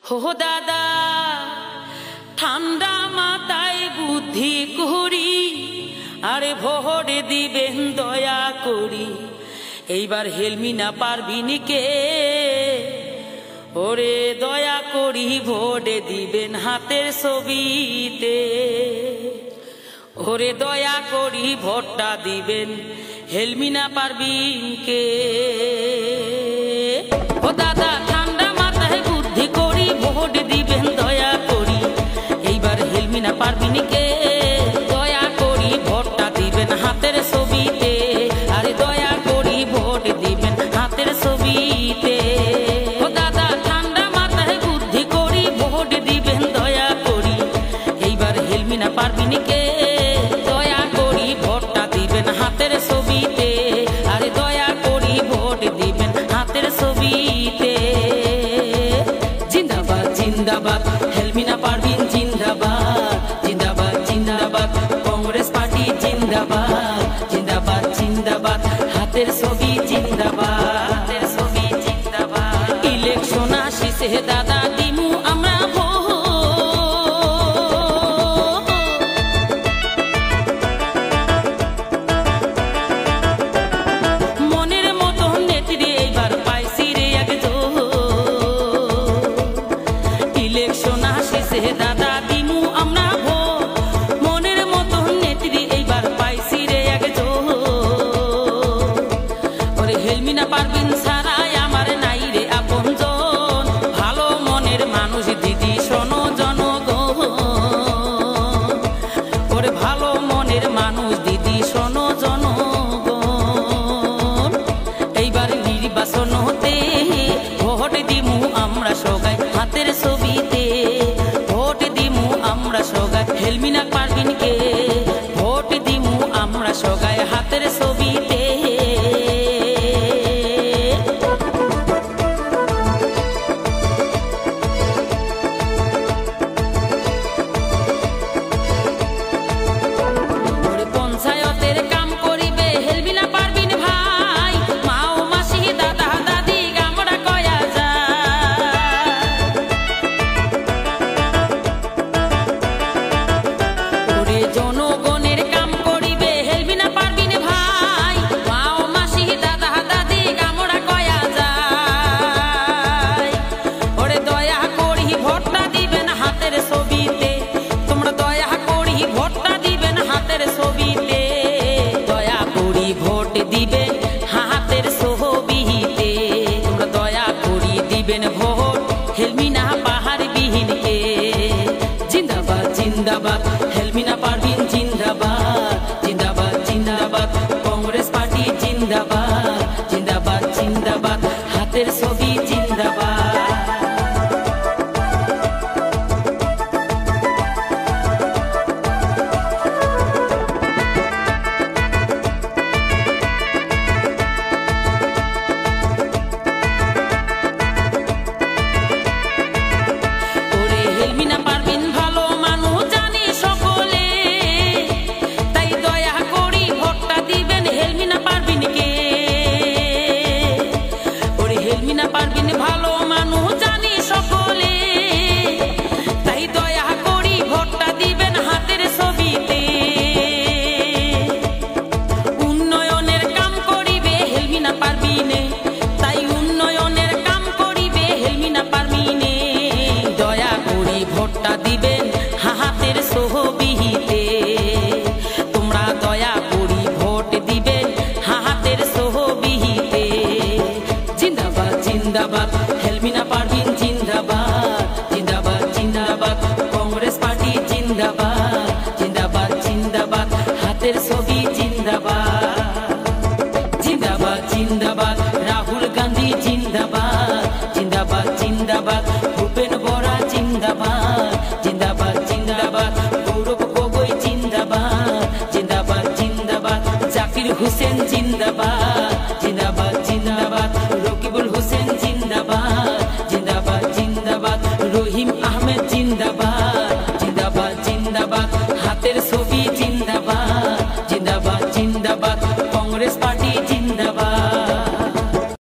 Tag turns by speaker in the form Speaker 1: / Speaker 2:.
Speaker 1: हो दादा ঠান্ডা মাথায় বুদ্ধি করি আরে ভোট দিবেন দয়া করি এইবার হেলমি না পারবি নিকে ওরে দয়া করি ভোট দিবেন হাতের ছবিতে ওরে দয়া করি ভোটটা দিবেন হেলমি না পারবি কে ও দাদা ঠান্ডা মাথায় বুদ্ধি করি ভোট দিবেন দয়া করি এইবার হেলমি না পারবি নিকে দয়া করি ভোটটা দিবেন হাতের ছবিতে আরে দয়া করি ভোট দিবেন হাতের ছবিতে ও দাদা ঠান্ডা মাথায় বুদ্ধি করি ভোট দিবেন দয়া করি এইবার হেলমি না পারবি নিকে দয়া করি ভোটটা দিবেন হাতের ছবিতে আরে দয়া করি ভোট দিবেন হাতের ছবিতে জিন্দাবাদ জিন্দাবাদ হেলমি না পারবিন জিন্দাবাদ জিন্দাবাদ জিন্দাবাদ কংগ্রেস পার্টি জিন্দাবাদ জিন্দাবাদ জিন্দাবাদ হাতের ছবি জিন্দাবাদ হাতের ছবি জিন্দাবাদ ইলেকশন আসিছে দাদা দিমু আমরা মনের মতো নেত্রী এইবার পাইছি রে একজন ইলেকশন আসিছে দাদা দিমু আমরা মনের মতো নেত্রী এইবার পাইছি রে একজন ওরে হেলমি না পারবিন সারাই আমার নাই রে আপনজন ভালো মনের মানুষ দিদি শোনো জনগণ ওরে ভালো মনের মানুষ দিদি শোনো জনগণ এইবার নির্বাচন হতে ভোট দিমু আমরা সবাই হাতের ছবিতে ভোট দিমু আমরা সবাই হেলমি না পারবিন কে ভোট দিমু আমরা সবাই হাতের ছবিতে পঞ্চায়েতের কাম করিবে হেলমি না পারবিন ভাই মাও মাসি দাদা দাদি আমরা কয়া যায় ওরে জনগণের কাম করিবে হেলমি না পারবিন ভাই মাও মাসি দাদা দাদি আমরা কয়া যায় ওরে দয়া করি ভোটটা দিবেন হাতের ছবিতে তোমরা দয়া করি ভোটটা দিবেন হাতের ছবিতে দয়া করি ভোট দিবেন হাতের ছবিতে তোমরা দয়া করি দিবেন ভোট হেলমি না পারবিনকে জিন্দাবাদ জিন্দাবাদ হেলমি না পারবিন জিন্দাবাদ জিন্দাবাদ জিন্দাবাদ কংগ্রেস পার্টি জিন্দাবাদ জিন্দাবাদ জিন্দাবাদ হাতের ছবি জিন্দাবাদ ওরে হেলমি না পারবিন ভালো মানুষ জানি সকলে তাই দয়া করি ভোটটা দিবেন হেলমি না পারবিন কে ওরে হেলমি না পারবিন ভালো মানুষ জানি সকলে তাই দয়া করি ভোটটা দিবেন হাতের ছবিতে উন্নয়নের কাম করিবে হেলমি না পারবিনে তাই উন্নয়নের কাম করিবে হেলমি না পারবিনে দয়া করি ভোটটা দিবেন হাতের ছবিতে তোমরা দয়া করি ভোট দিবেন হাতের ছবিতে জিন্দাবাদ জিন্দাবাদ হেলমি না পারবিন জিন্দাবাদ